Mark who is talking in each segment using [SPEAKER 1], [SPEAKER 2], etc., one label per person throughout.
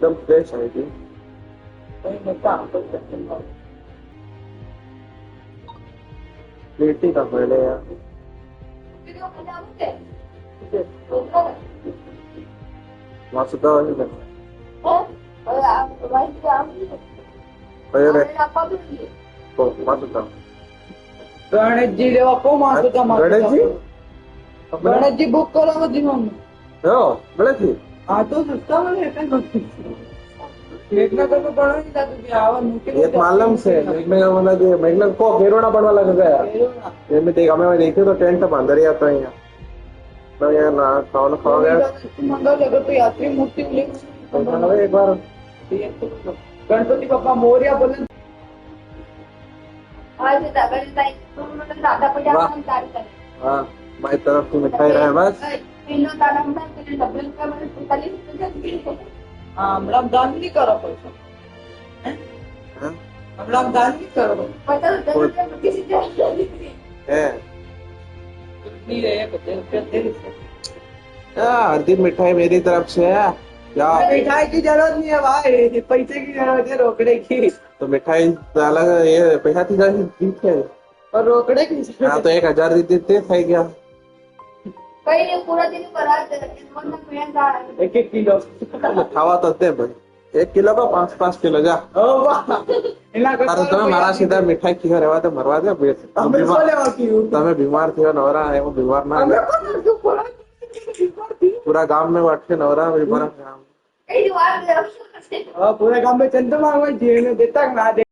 [SPEAKER 1] एकदम फ्रेश आहे ती. लेटी का पहले यार. मासुदा वाली कर. अरे तो मासुदा.
[SPEAKER 2] गणेश जी देवा को मासुदा
[SPEAKER 1] गणेश जी.
[SPEAKER 2] गणेश जी बुक करो मुझे मम्मी.
[SPEAKER 1] हो गणेश जी.
[SPEAKER 2] हाँ तो सस्ता वाले है मेघनगर में पड़ा नहीं था तुझे आवाज मुश्किल
[SPEAKER 1] एक मालूम से मेघनगर वाला जो मेघनगर को बेरोना बनवा लगा यार. ये में देख हमें देखे तो टेंट तो अंदर ही आता है यहाँ. तो यार ना खाओ खाओ गया.
[SPEAKER 2] मंगल लगा तो यात्री मूर्ति मिली
[SPEAKER 1] एक बार
[SPEAKER 2] गणपति बप्पा मोरया बोले.
[SPEAKER 1] हाँ मारी तरफ की मिठाई रहे बस.
[SPEAKER 2] हाँ हम दान नहीं करो पैसा. हम दान नहीं करो
[SPEAKER 1] हर दिन मिठाई मेरी तरफ से है.
[SPEAKER 2] मिठाई की जरूरत नहीं है भाई पैसे की जरूरत है रोकड़े की.
[SPEAKER 1] तो मिठाई अलग ये पैसा थी ठीक है
[SPEAKER 2] और रोकड़े की.
[SPEAKER 1] हाँ तो 1000 देते थे क्या.
[SPEAKER 3] कहीं नहीं पूरा दिन करा
[SPEAKER 2] 1-1 किलो
[SPEAKER 1] खावा तो दे भाई. 1 किलो का 5-5 किलो जा. अरे तुम्हें मारा सीधा मिठाई की रहवा तो मरवा दे. तुम्हें बीमार थी नवरा है वो बीमार ना पूरा गांव में बैठ के नवरा बीमार.
[SPEAKER 2] पूरे गांव में चंद मांगवा जेल में देता ना दे.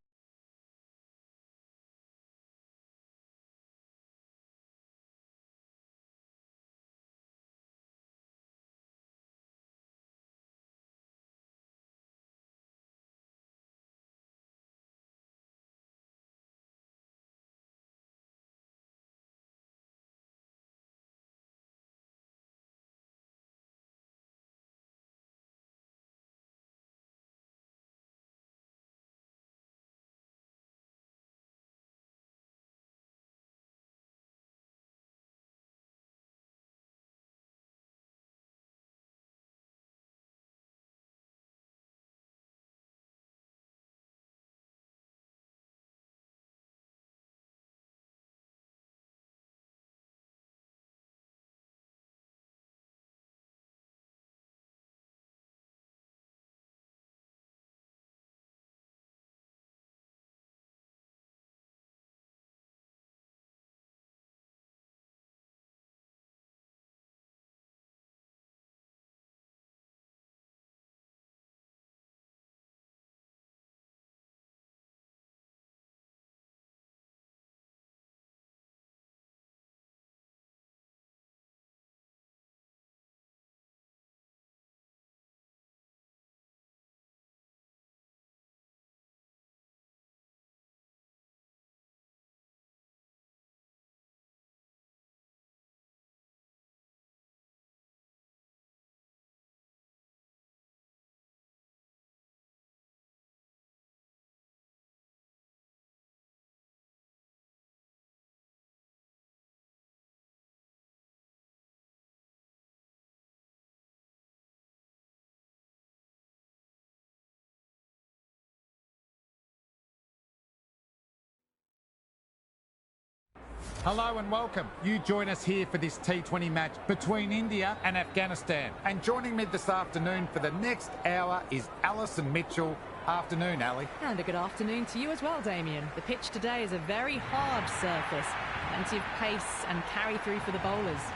[SPEAKER 4] Hello and welcome. You join us here for this T20 match between India and Afghanistan. And joining me this afternoon for the next hour is Alison Mitchell. Afternoon, Ali.
[SPEAKER 5] And a good afternoon to you as well, Damien. The pitch today is a very hard surface. Plenty of pace and carry through for the bowlers.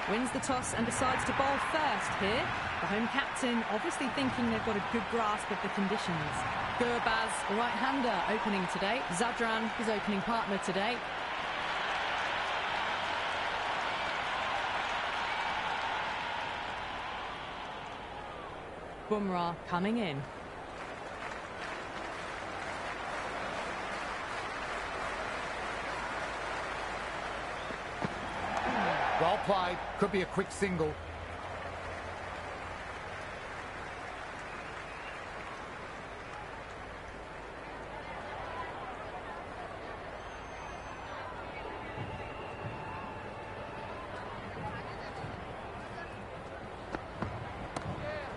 [SPEAKER 5] Wins the toss and decides to bowl first here. The home captain obviously thinking they've got a good grasp of the conditions. Gurbaz, the right-hander, opening today. Zadran, his opening partner today. Bumrah coming in.
[SPEAKER 4] Well played. Could be a quick single.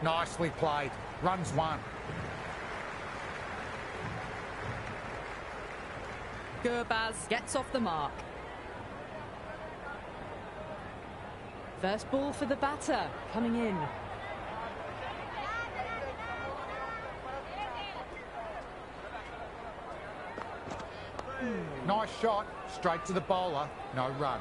[SPEAKER 4] Nicely played. Runs one.
[SPEAKER 5] Gurbaz gets off the mark. First ball for the batter, coming in.
[SPEAKER 4] Nice shot, straight to the bowler, no run.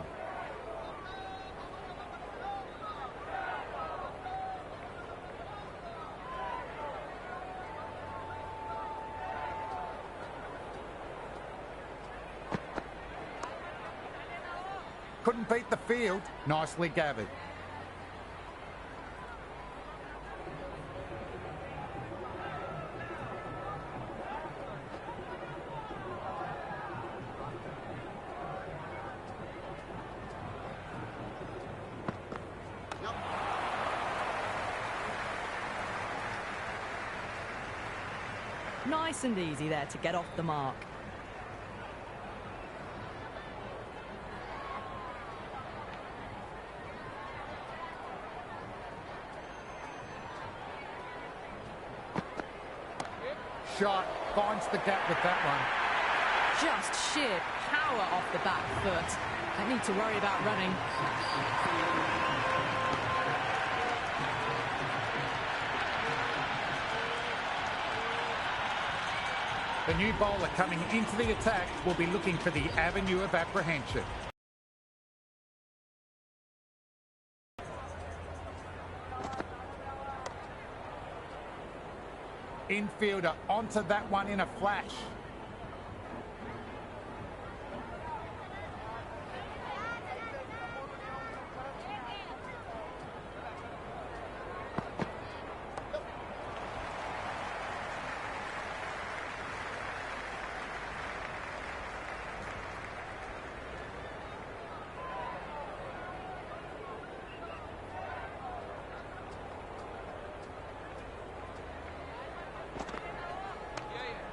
[SPEAKER 4] Couldn't beat the field, nicely gathered.
[SPEAKER 5] Nice and easy there to get off the mark.
[SPEAKER 4] Shot, finds the gap with that one.
[SPEAKER 5] Just sheer power off the back foot. Don't need to worry about running.
[SPEAKER 4] The new bowler coming into the attack will be looking for the avenue of apprehension. Infielder onto that one in a flash.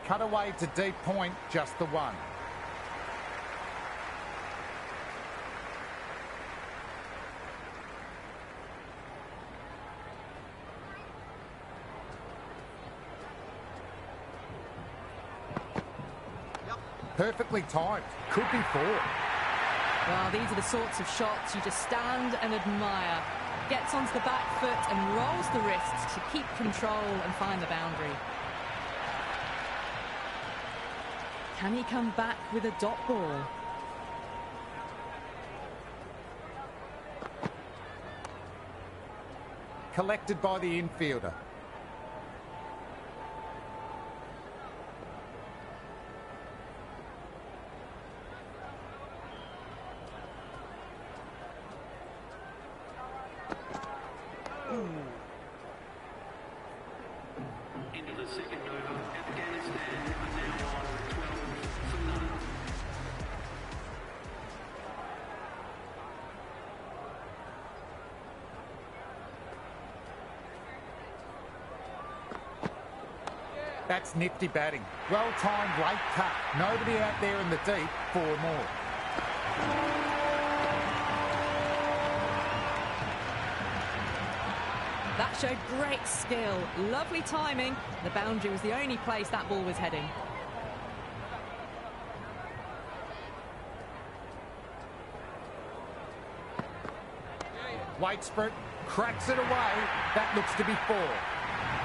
[SPEAKER 4] Cut away to deep point, just the one. Perfectly timed. Could be four.
[SPEAKER 5] Well, these are the sorts of shots you just stand and admire. Gets onto the back foot and rolls the wrists to keep control and find the boundary. Can he come back with a dot ball?
[SPEAKER 4] Collected by the infielder.
[SPEAKER 6] Into the second over, Afghanistan are now on 12 for none.
[SPEAKER 4] That's nifty batting. Well-timed late cut. Nobody out there in the deep. Four more.
[SPEAKER 5] That showed great skill, lovely timing. The boundary was the only place that ball was heading.
[SPEAKER 4] Waitsford cracks it away. That looks to be four.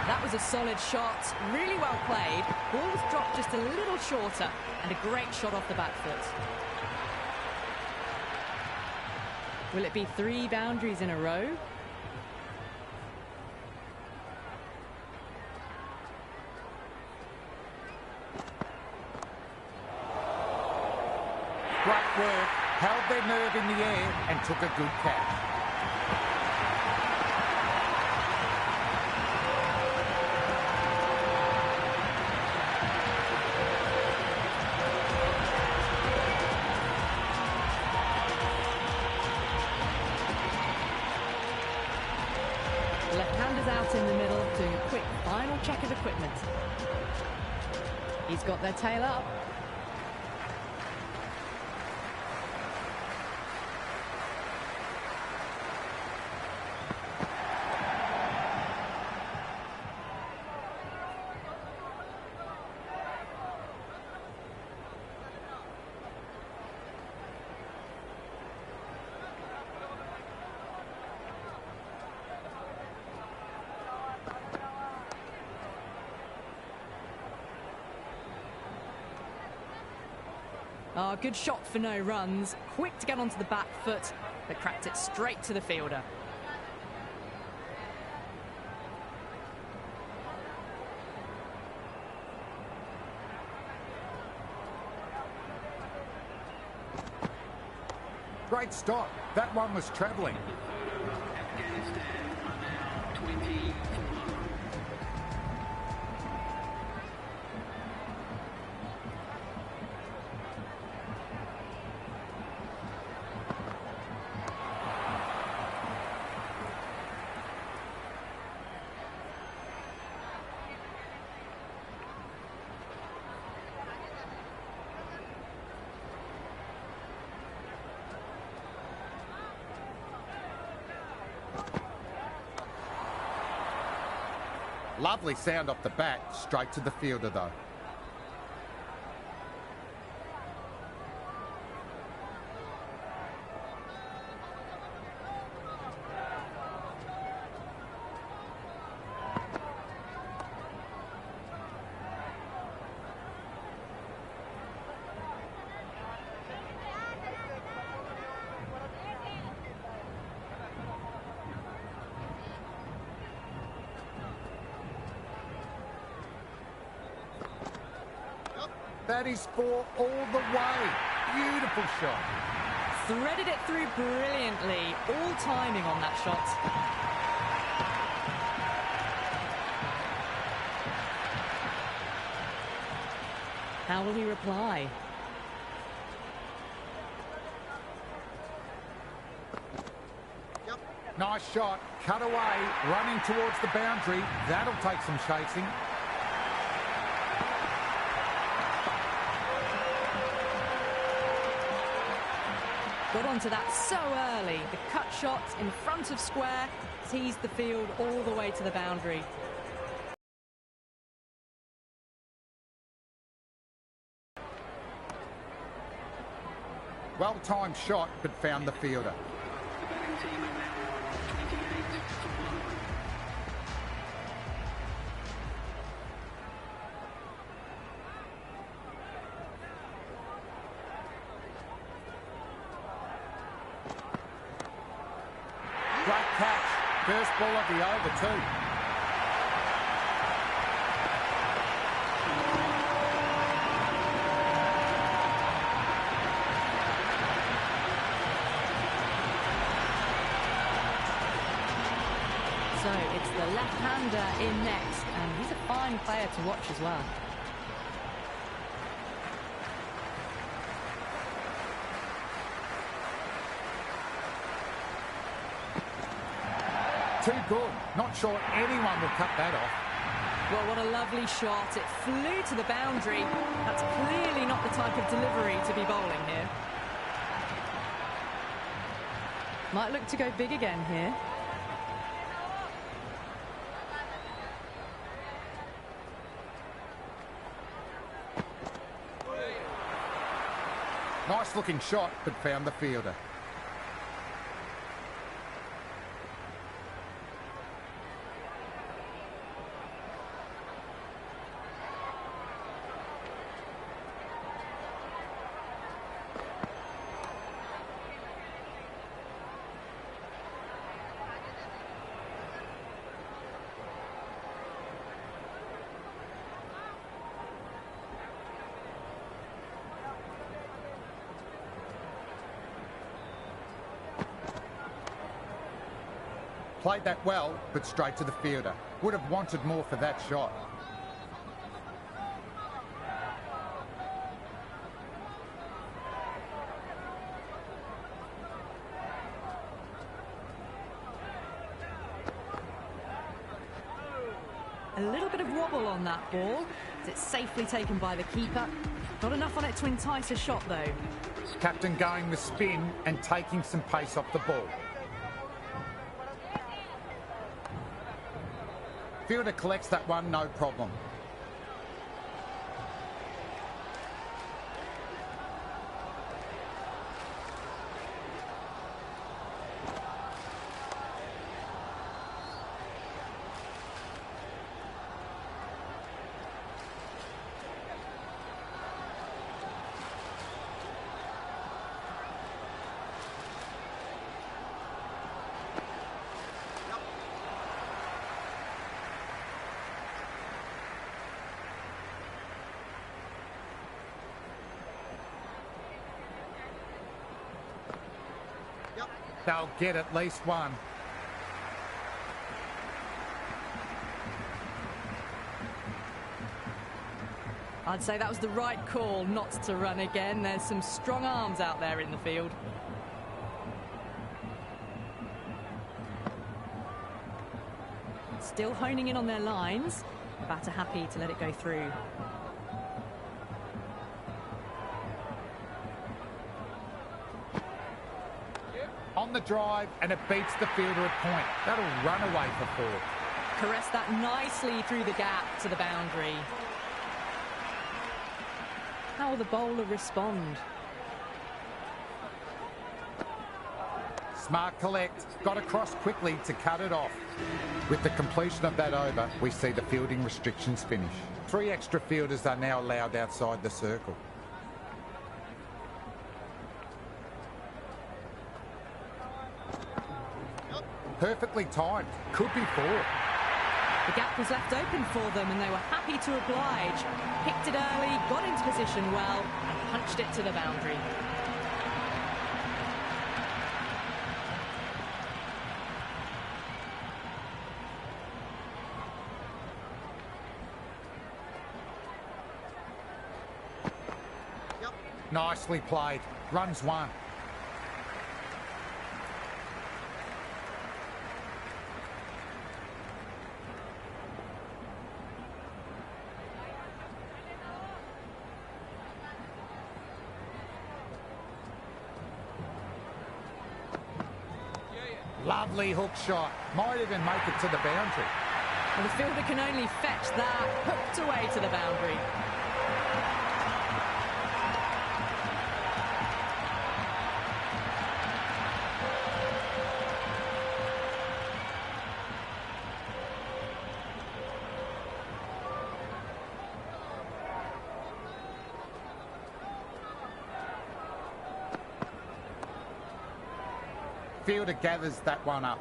[SPEAKER 5] That was a solid shot, really well played. Ball was dropped just a little shorter, and a great shot off the back foot. Will it be 3 boundaries in a row?
[SPEAKER 4] Great work, held their nerve in the air and took a good catch.
[SPEAKER 5] Left-handers out in the middle, doing a quick final check of equipment. He's got their tail up. Oh, good shot for no runs. Quick to get onto the back foot, but cracked it straight to the fielder.
[SPEAKER 4] Great stop. That one was travelling.
[SPEAKER 6] Afghanistan are now 20 for love.
[SPEAKER 4] Lovely sound off the bat, straight to the fielder though. That is four all the way. Beautiful shot.
[SPEAKER 5] Threaded it through brilliantly. All timing on that shot. How will he reply?
[SPEAKER 4] Nice shot. Cut away. Running towards the boundary. That'll take some chasing.
[SPEAKER 5] Got onto that so early. The cut shot in front of square teased the field all the way to the boundary.
[SPEAKER 4] Well-timed shot, but found the fielder.
[SPEAKER 6] The batting team are now on 28 for love.
[SPEAKER 4] Great catch. First ball of the over too.
[SPEAKER 5] So it's the left-hander in next, and he's a fine player to watch as well.
[SPEAKER 4] Too good. Not sure anyone will cut that off.
[SPEAKER 5] Well, what a lovely shot. It flew to the boundary. That's clearly not the type of delivery to be bowling here. Might look to go big again here.
[SPEAKER 4] Nice looking shot, but found the fielder. Played that well, but straight to the fielder. Would have wanted more for that shot.
[SPEAKER 5] A little bit of wobble on that ball. It's safely taken by the keeper. Not enough on it to entice a shot, though.
[SPEAKER 4] Captain going with spin and taking some pace off the ball. Fielder collects that one, no problem. They'll get at least one.
[SPEAKER 5] I'd say that was the right call not to run again. There's some strong arms out there in the field. Still honing in on their lines. The batter happy to let it go through.
[SPEAKER 4] On the drive, and it beats the fielder at point. That'll run away for four.
[SPEAKER 5] Caressed that nicely through the gap to the boundary. How will the bowler respond?
[SPEAKER 4] Smart collect, got across quickly to cut it off. With the completion of that over, we see the fielding restrictions finish. 3 extra fielders are now allowed outside the circle. Perfectly timed, could be 4.
[SPEAKER 5] The gap was left open for them and they were happy to oblige. Picked it early, got into position well and punched it to the boundary.
[SPEAKER 4] Nicely played, runs 1. Lovely hook shot. Might even make it to the boundary.
[SPEAKER 5] Well, the fielder can only fetch that. Hooked away to the boundary.
[SPEAKER 4] Fielder gathers that one up.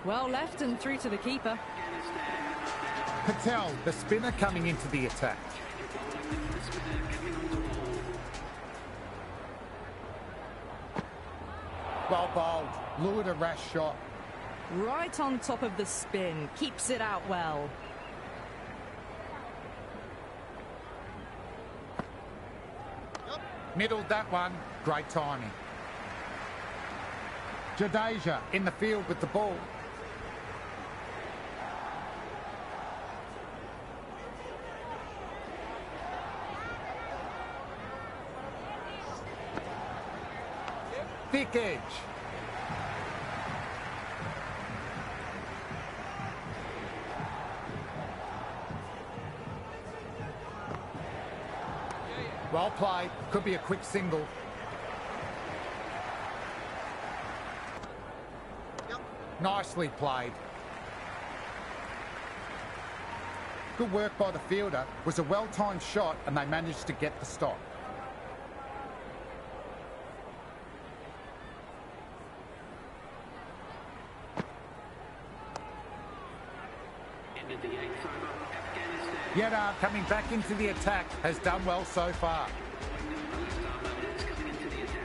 [SPEAKER 5] Well left and through to the keeper.
[SPEAKER 4] Patel, the spinner, coming into the attack. Well bowled, lured a rash shot.
[SPEAKER 5] Right on top of the spin, keeps it out well.
[SPEAKER 4] Middled that one, great timing. Jadeja in the field with the ball. Thick edge. Well played. Could be a quick single. Nicely played. Good work by the fielder. Was a well-timed shot and they managed to get the stop.
[SPEAKER 6] Ended the 8th over. Afghanistan.
[SPEAKER 4] Yedar coming back into the attack has done well so far.
[SPEAKER 6] Star Mariners coming into the attack.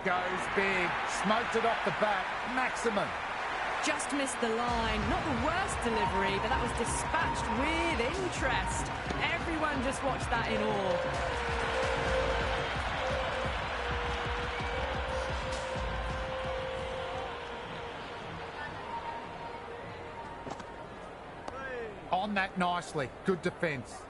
[SPEAKER 4] Goes big, smoked it off the bat, maximum.
[SPEAKER 5] Just missed the line. Not the worst delivery, but that was dispatched with interest. Everyone just watched that in awe.
[SPEAKER 4] On that nicely, good defence.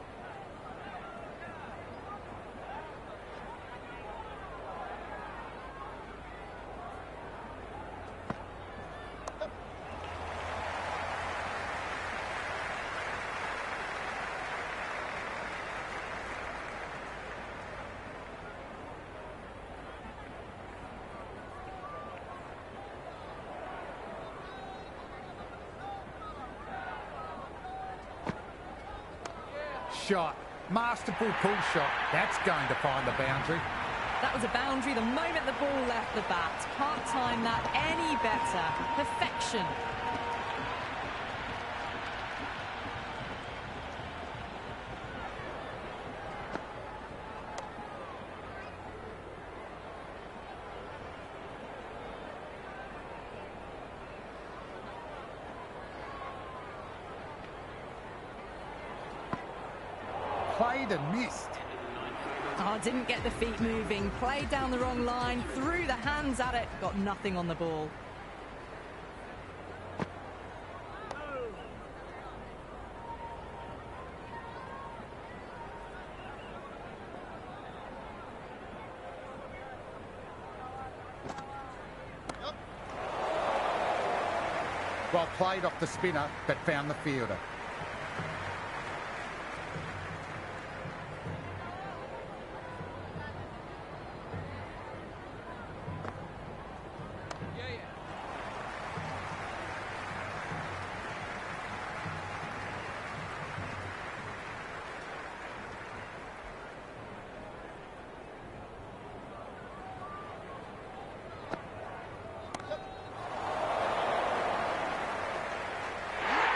[SPEAKER 4] shot. Masterful pull shot. That's going to find the boundary.
[SPEAKER 5] That was a boundary the moment the ball left the bat. Can't time that any better. Perfection.
[SPEAKER 4] Played and missed.
[SPEAKER 5] Oh, didn't get the feet moving. Played down the wrong line. Threw the hands at it. Got nothing on the ball.
[SPEAKER 4] Well played off the spinner, but found the fielder.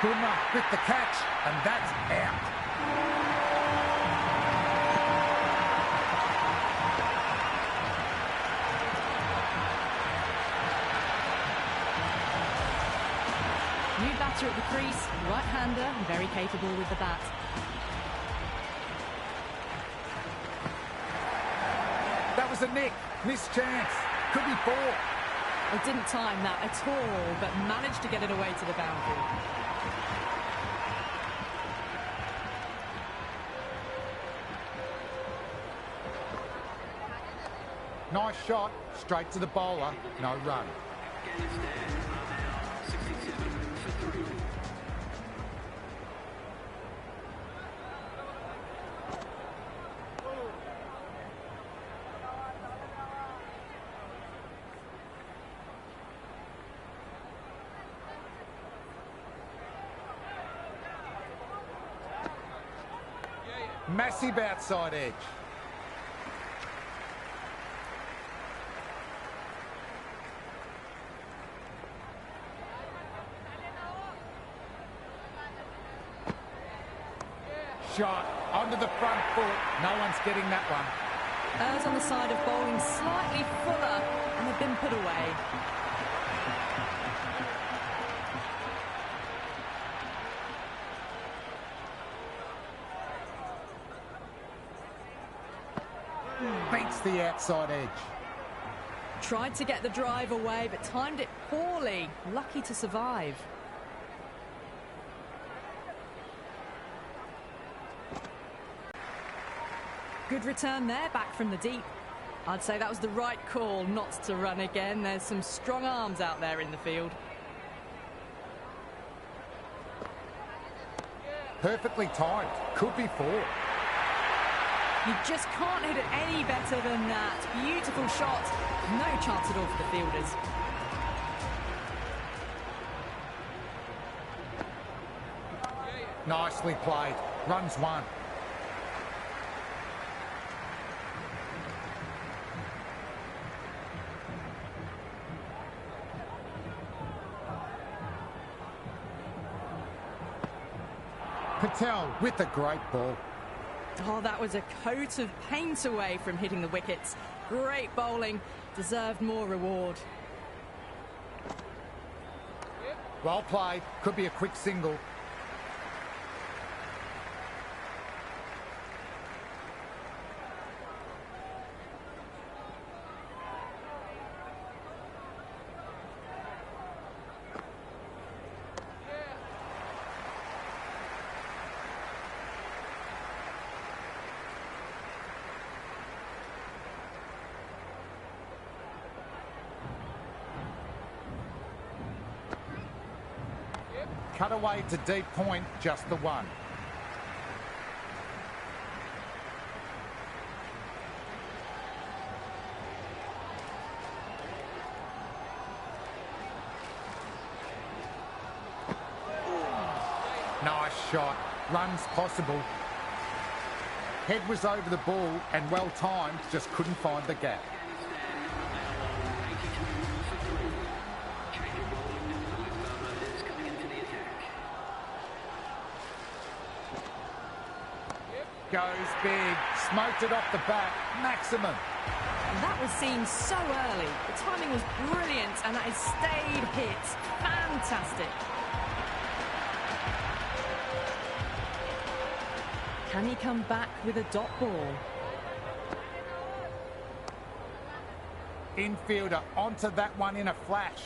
[SPEAKER 4] Boomer with the catch, and that's out.
[SPEAKER 5] New batter at the crease, right-hander, and very capable with the bat.
[SPEAKER 4] That was a nick. Missed chance. Could be four.
[SPEAKER 5] They didn't time that at all, but managed to get it away to the boundary.
[SPEAKER 4] Nice shot. Straight to the bowler. No run.
[SPEAKER 6] Afghanistan are now 67 for 3.
[SPEAKER 4] Massive outside edge. Shot onto the front foot. No one's getting that one.
[SPEAKER 5] Errs on the side of bowling slightly fuller, and they've been put away.
[SPEAKER 4] Beats the outside edge.
[SPEAKER 5] Tried to get the drive away, but timed it poorly. Lucky to survive. Good return there, back from the deep. I'd say that was the right call not to run again. There's some strong arms out there in the field.
[SPEAKER 4] Perfectly timed. Could be four.
[SPEAKER 5] You just can't hit it any better than that. Beautiful shot. No chance at all for the fielders.
[SPEAKER 4] Nicely played. Runs one. Patel with a great ball.
[SPEAKER 5] Oh, that was a coat of paint away from hitting the wickets. Great bowling. Deserved more reward.
[SPEAKER 4] Well played. Could be a quick single. Cut away to deep point, just the one. Nice shot. Runs possible. Head was over the ball and well timed, just couldn't find the gap. Goes big, smoked it off the back, maximum.
[SPEAKER 5] And that was seen so early. The timing was brilliant and that is stayed hit. Fantastic. Can he come back with a dot ball?
[SPEAKER 4] Infielder onto that one in a flash.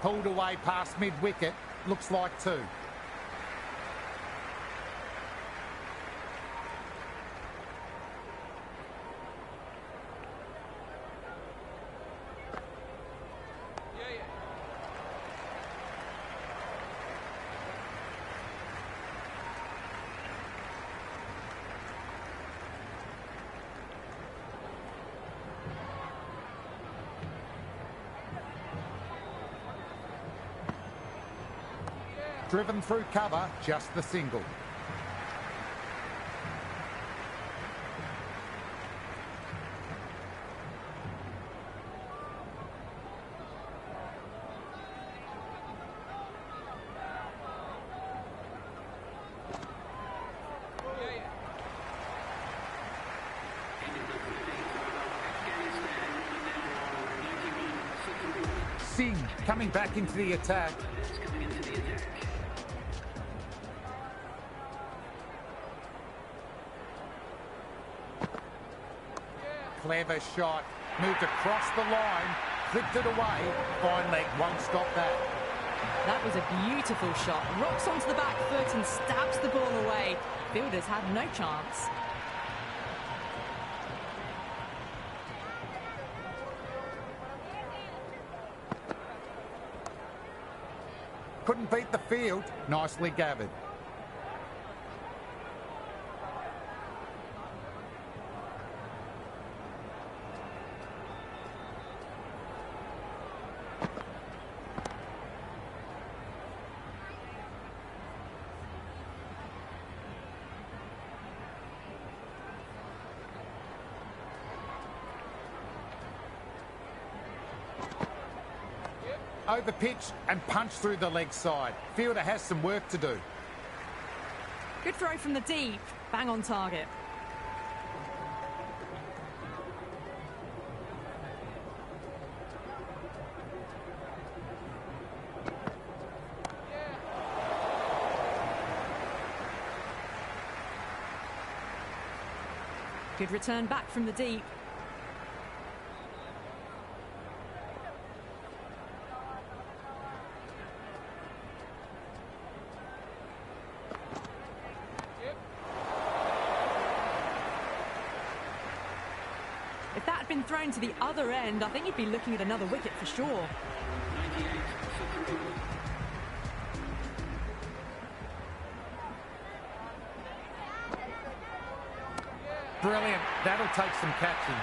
[SPEAKER 4] Pulled away past mid-wicket. Looks like two. Driven through cover, just the single. Singh coming back into the attack. Clever shot, moved across the line, clipped it away, fine leg, won't stop that.
[SPEAKER 5] That was a beautiful shot, rocks onto the back foot and stabs the ball away. Fielders had no chance.
[SPEAKER 4] Couldn't beat the field, nicely gathered. Over pitch and punch through the leg side. Fielder has some work to do.
[SPEAKER 5] Good throw from the deep, bang on target. Good return back from the deep. If that had been thrown to the other end, I think you'd be looking at another wicket for sure.
[SPEAKER 4] Brilliant. That'll take some catching.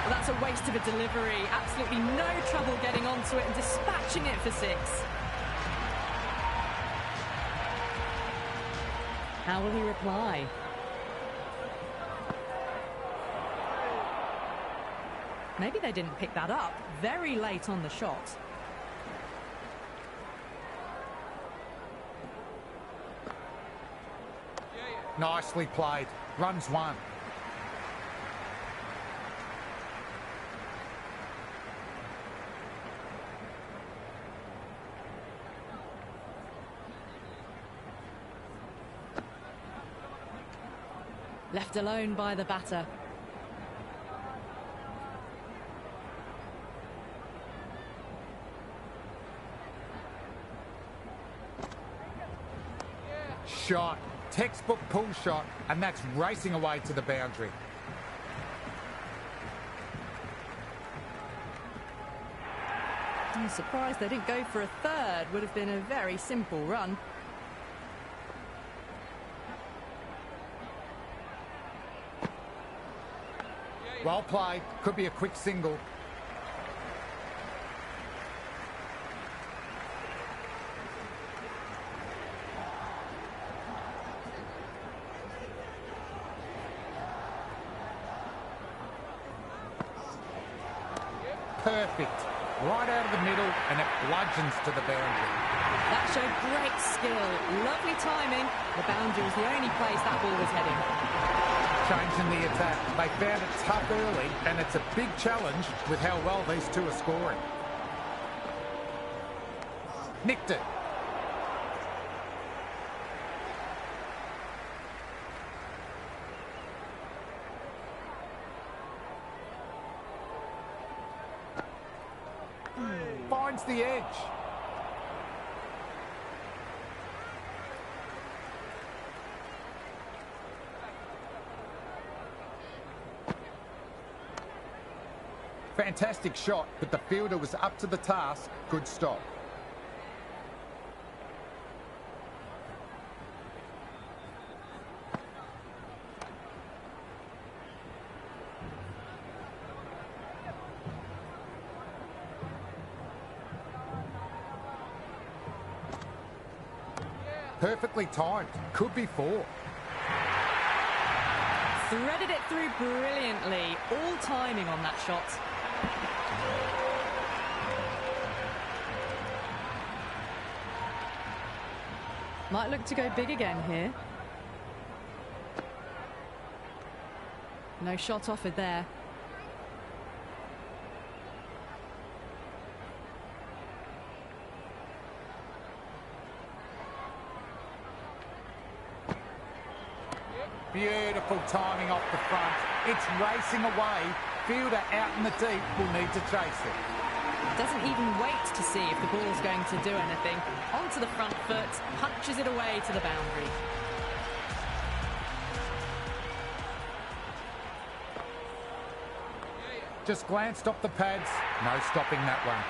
[SPEAKER 5] Well, that's a waste of a delivery. Absolutely no trouble getting onto it and dispatching it for six. How will he reply? Maybe they didn't pick that up. Very late on the shot.
[SPEAKER 4] Nicely played. Runs one.
[SPEAKER 5] Left alone by the batter.
[SPEAKER 4] Shot. Textbook pull shot, and that's racing away to the boundary.
[SPEAKER 5] I'm surprised they didn't go for a third. Would have been a very simple run.
[SPEAKER 4] Well played. Could be a quick single. perfect. Right out of the middle, and it bludgeons to the boundary.
[SPEAKER 5] That showed great skill. Lovely timing. The boundary was the only place that ball was heading.
[SPEAKER 4] Changing the attack. They found it tough early, and it's a big challenge with how well these two are scoring. Nicked it. Finds the edge. Fantastic shot, but the fielder was up to the task. Good stop. Perfectly timed. Could be 4.
[SPEAKER 5] Threaded it through brilliantly. All timing on that shot. Might look to go big again here. No shot offered there.
[SPEAKER 4] Beautiful timing off the front. It's racing away. Fielder out in the deep will need to chase it.
[SPEAKER 5] Doesn't even wait to see if the ball's going to do anything. Onto the front foot, punches it away to the boundary.
[SPEAKER 4] Just glanced off the pads. No stopping that one.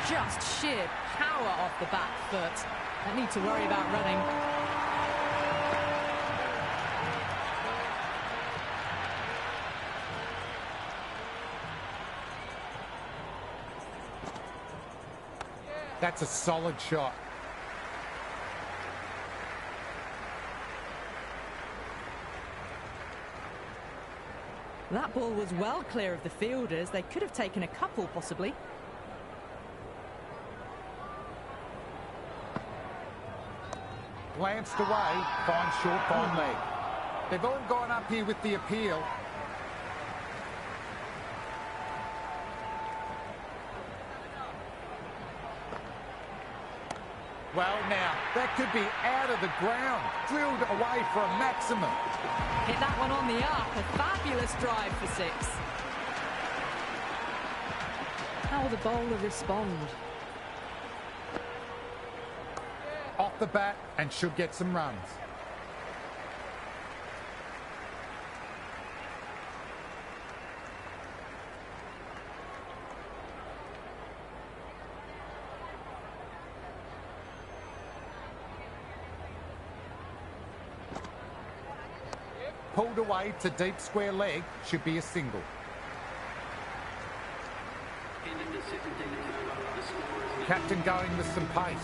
[SPEAKER 5] Just sheer power off the back foot. Don't need to worry about running.
[SPEAKER 4] That's a solid shot.
[SPEAKER 5] That ball was well clear of the fielders. They could have taken a couple, possibly.
[SPEAKER 4] Glanced away, finds short on leg. They've all gone up here with the appeal. Well, now, that could be out of the ground, drilled away for a maximum.
[SPEAKER 5] Hit that one on the up. A fabulous drive for 6. How will the bowler respond?
[SPEAKER 4] Off the bat and should get some runs. Pulled away to deep square leg, should be a single. Captain going with some pace.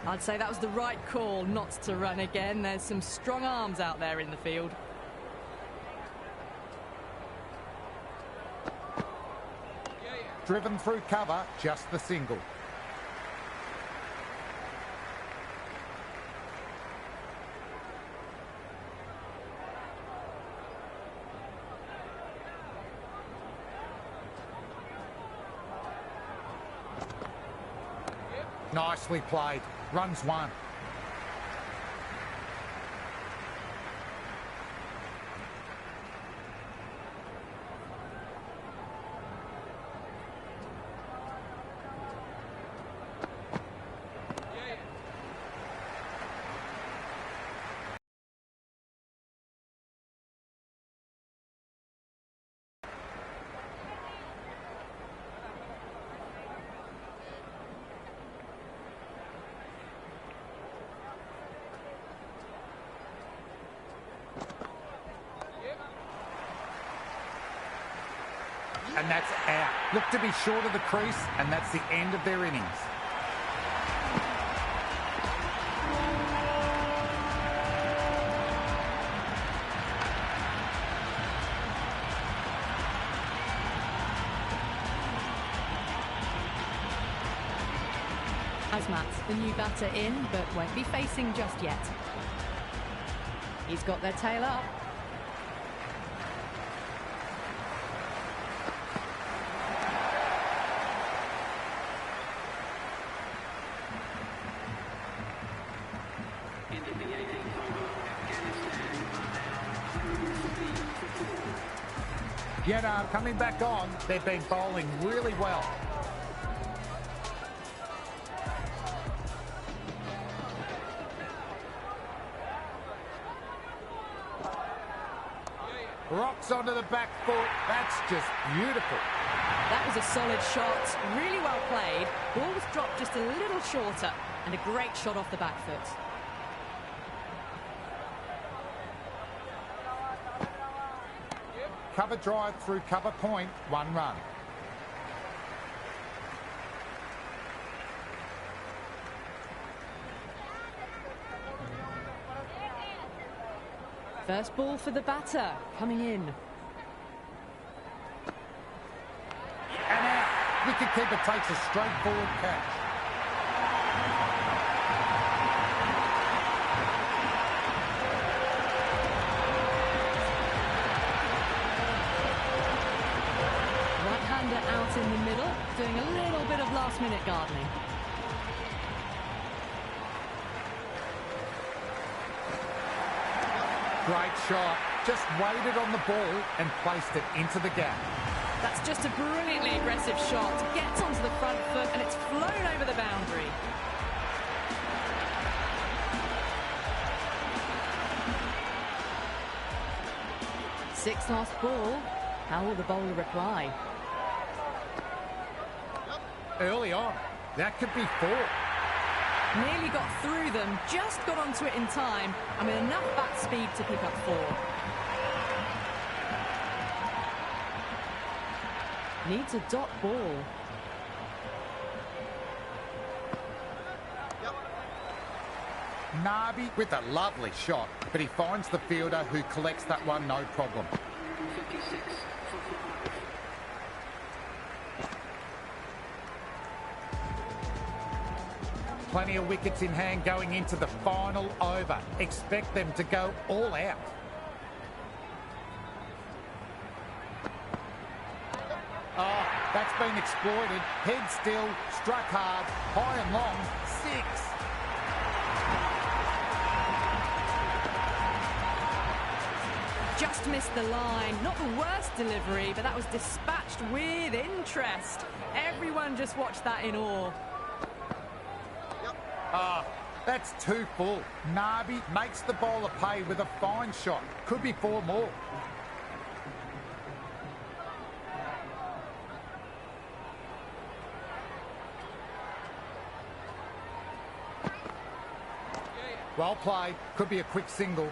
[SPEAKER 5] I'd say that was the right call not to run again. There's some strong arms out there in the field.
[SPEAKER 4] Driven through cover, just the single. Nicely played. Runs 1. And that's out. Look to be short of the crease, and that's the end of their innings.
[SPEAKER 5] Asmat, the new batter in, but won't be facing just yet. He's got their tail up.
[SPEAKER 4] Yet coming back on, they've been bowling really well. Rocks onto the back foot. That's just beautiful.
[SPEAKER 5] That was a solid shot, really well played. Ball was dropped just a little shorter, and a great shot off the back foot.
[SPEAKER 4] Cover drive through cover point, 1 run.
[SPEAKER 5] First ball for the batter, coming in.
[SPEAKER 4] And out. Wicketkeeper takes a straightforward catch.
[SPEAKER 5] Right-hander out in the middle, doing a little bit of last-minute gardening.
[SPEAKER 4] Great shot. Just waited on the ball and placed it into the gap.
[SPEAKER 5] That's just a brilliantly aggressive shot. Gets onto the front foot and it's flown over the boundary. Sixth last ball. How will the bowler reply?
[SPEAKER 4] Early on. That could be 4.
[SPEAKER 5] Nearly got through them, just got onto it in time, and with enough bat speed to pick up 4. Needs a dot ball.
[SPEAKER 4] Nabi with a lovely shot, but he finds the fielder who collects that one no problem.
[SPEAKER 6] 56 for 5.
[SPEAKER 4] Plenty of wickets in hand going into the final over. Expect them to go all out. Oh, that's been exploited. Head still, struck hard, high and long, 6.
[SPEAKER 5] Just missed the line. Not the worst delivery, but that was dispatched with interest. Everyone just watched that in awe.
[SPEAKER 4] Ah, that's too full. Nabi makes the bowler pay with a fine shot. Could be 4 more. Well played. Could be a quick single.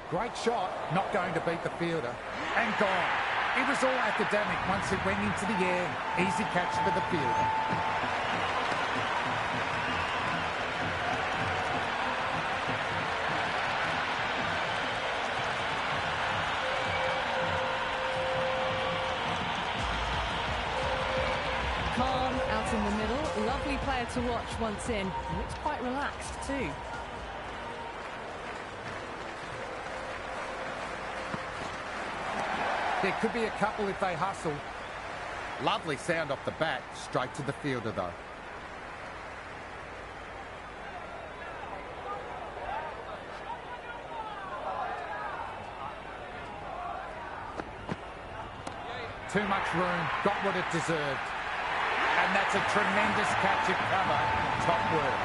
[SPEAKER 4] Great shot, not going to beat the fielder. And gone. It was all academic once it went into the air. Easy catch for the fielder.
[SPEAKER 5] Calm out in the middle. Lovely player to watch once in. Looks quite relaxed too.
[SPEAKER 4] There could be a couple if they hustle. Lovely sound off the bat, straight to the fielder though. Too much room, got what it deserved. And that's a tremendous catch at cover, top work.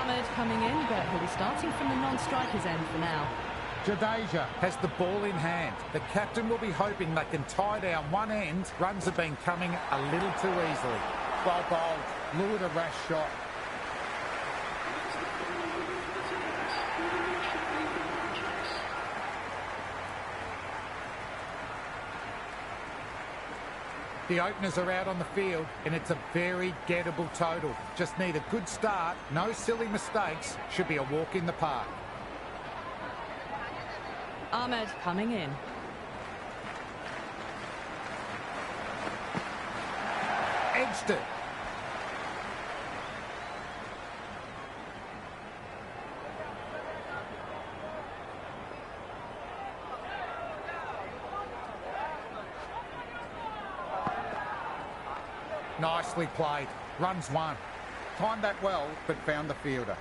[SPEAKER 5] Ahmed coming in, but he'll be starting from the non-striker's end for now.
[SPEAKER 4] Jadeja has the ball in hand. The captain will be hoping they can tie down one end. Runs have been coming a little too easily. Well bowled, lured a rash shot. The openers are out on the field and it's a very gettable total. Just need a good start, no silly mistakes, should be a walk in the park.
[SPEAKER 5] Ahmed coming in.
[SPEAKER 4] Edged it. Nicely played. Runs one. Timed that well, but found the fielder.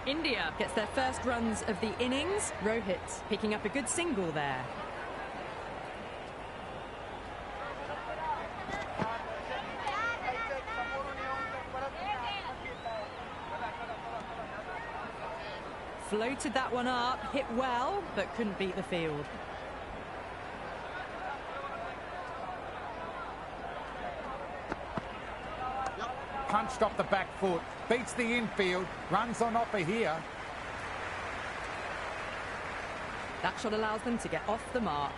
[SPEAKER 5] India gets their first runs of the innings. Rohit picking up a good single there. Floated that one up, hit well, but couldn't beat the field.
[SPEAKER 4] Punched off the back foot, beats the infield, runs on offer here.
[SPEAKER 5] That shot allows them to get off the mark.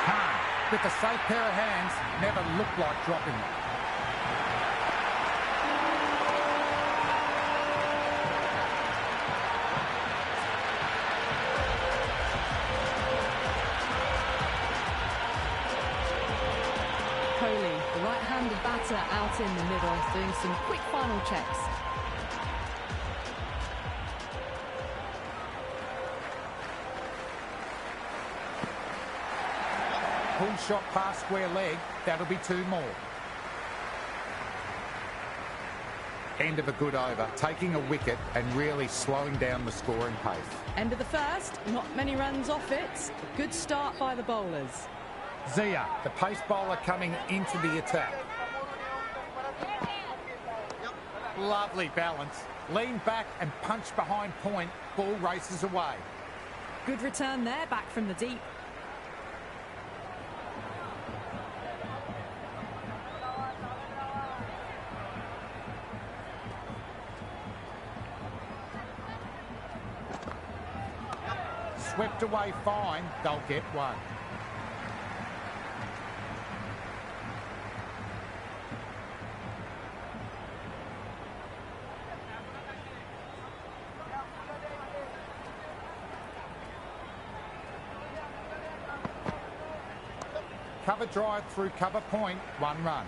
[SPEAKER 4] Khan, with a safe pair of hands, never looked like dropping it.
[SPEAKER 5] The right-handed batter out in the middle, doing some quick final checks.
[SPEAKER 4] Pull shot past square leg, that'll be two more. End of a good over, taking a wicket and really slowing down the scoring pace.
[SPEAKER 5] End of the first, not many runs off it. A good start by the bowlers.
[SPEAKER 4] Zia, the pace bowler coming into the attack. Lovely balance. Lean back and punch behind point. Ball races away.
[SPEAKER 5] Good return there, back from the deep.
[SPEAKER 4] Swept away fine. They'll get one. Cover drive through cover point, 1 run.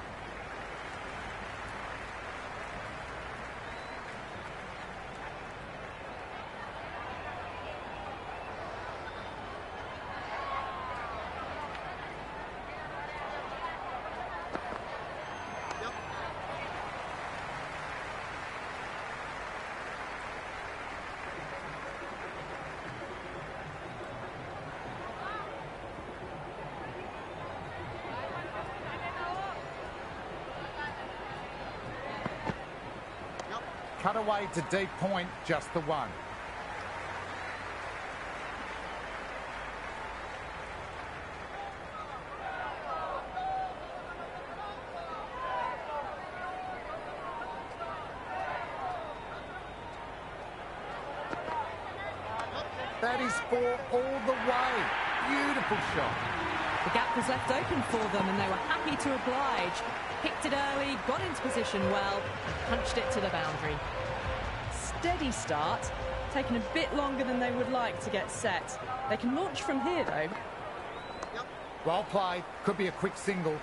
[SPEAKER 4] Cut away to deep point, just the one. That is 4 all the way. Beautiful shot.
[SPEAKER 5] The gap was left open for them and they were happy to oblige. Picked it early, got into position well, and punched it to the boundary. Steady start, taking a bit longer than they would like to get set. They can launch from here though.
[SPEAKER 4] Well played, could be a quick single.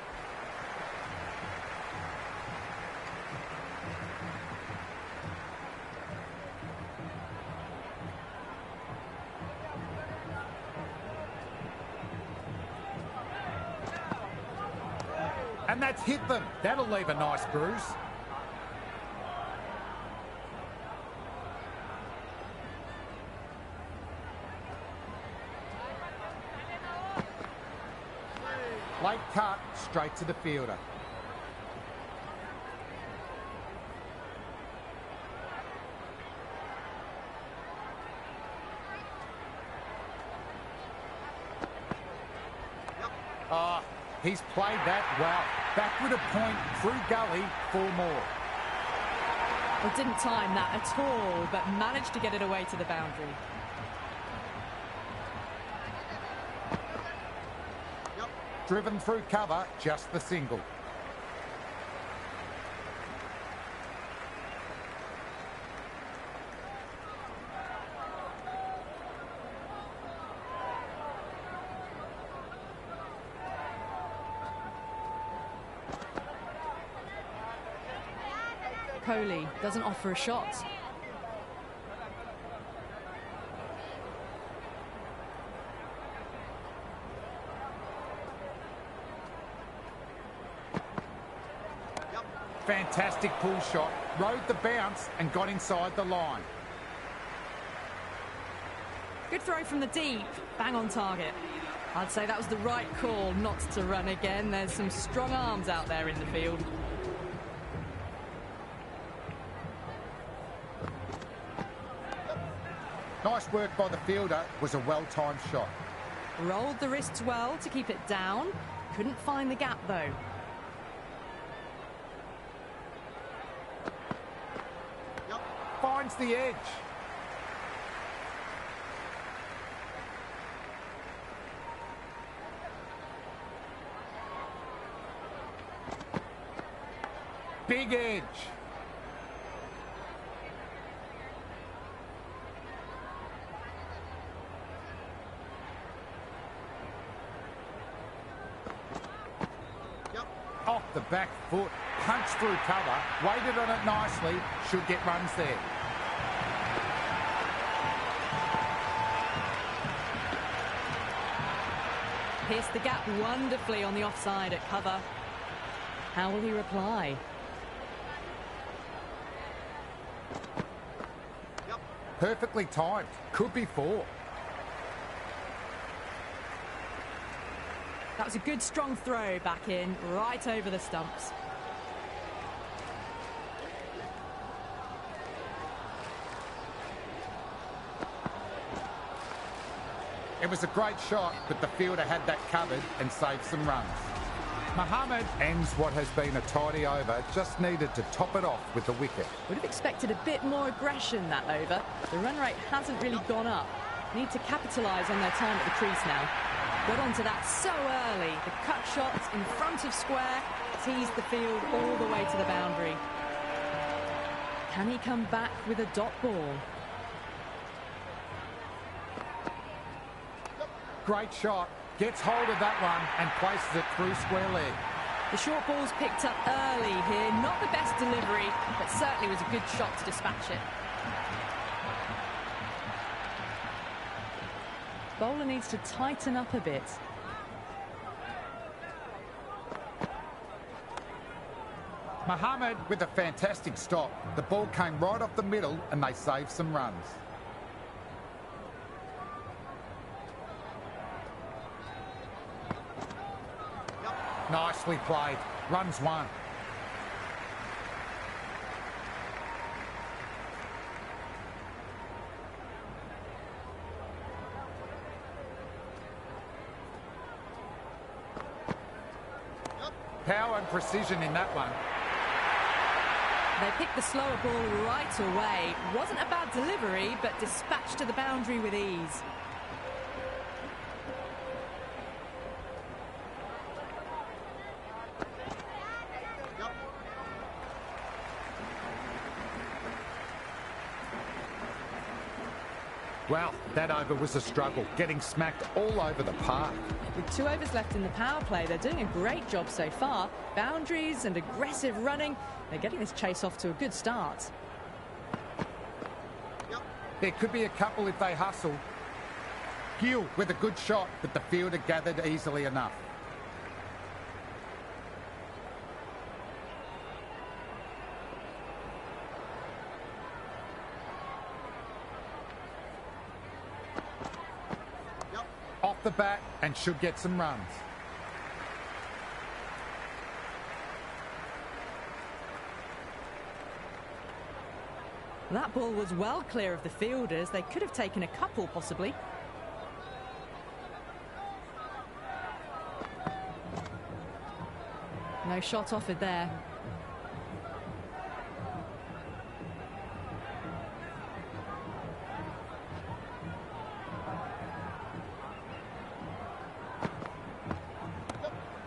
[SPEAKER 4] And that's hit them. That'll leave a nice bruise. Late cut, straight to the fielder. Oh, he's played that well. Backward a point, through gully, 4 more.
[SPEAKER 5] Well, didn't time that at all, but managed to get it away to the boundary.
[SPEAKER 4] Driven through cover, just the single.
[SPEAKER 5] Kohli doesn't offer a shot.
[SPEAKER 4] Fantastic pull shot, rode the bounce and got inside the line.
[SPEAKER 5] Good throw from the deep, bang on target. I'd say that was the right call not to run again. There's some strong arms out there in the field.
[SPEAKER 4] Nice work by the fielder, was a well-timed shot.
[SPEAKER 5] Rolled the wrists well to keep it down. Couldn't find the gap though.
[SPEAKER 4] Finds the edge. Big edge. Off the back foot, punched through cover, waited on it nicely, should get runs there.
[SPEAKER 5] Pierced the gap wonderfully on the offside at cover. How will he reply?
[SPEAKER 4] Perfectly timed, could be 4.
[SPEAKER 5] That was a good strong throw back in, right over the stumps.
[SPEAKER 4] It was a great shot, but the fielder had that covered and saved some runs. Mohammed ends what has been a tidy over, just needed to top it off with the wicket.
[SPEAKER 5] Would have expected a bit more aggression that over. The run rate hasn't really gone up. Need to capitalise on their time at the crease now. Got onto that so early. The cut shot in front of square teased the field all the way to the boundary. Can he come back with a dot ball?
[SPEAKER 4] Great shot, gets hold of that one and places it through square leg.
[SPEAKER 5] The short ball's picked up early here. Not the best delivery, but certainly was a good shot to dispatch it. Bowler needs to tighten up a bit.
[SPEAKER 4] Mohammed with a fantastic stop. The ball came right off the middle and they saved some runs. Nicely played. Runs 1. Power and precision in that one.
[SPEAKER 5] They picked the slower ball right away. Wasn't a bad delivery, but dispatched to the boundary with ease.
[SPEAKER 4] Well, that over was a struggle, getting smacked all over the park.
[SPEAKER 5] With 2 overs left in the power play, they're doing a great job so far. Boundaries and aggressive running. They're getting this chase off to a good start.
[SPEAKER 4] There could be a couple if they hustle. Gill with a good shot, but the fielder gathered easily enough. Off the bat and should get some runs.
[SPEAKER 5] That ball was well clear of the fielders. They could have taken a couple, possibly. No shot offered there.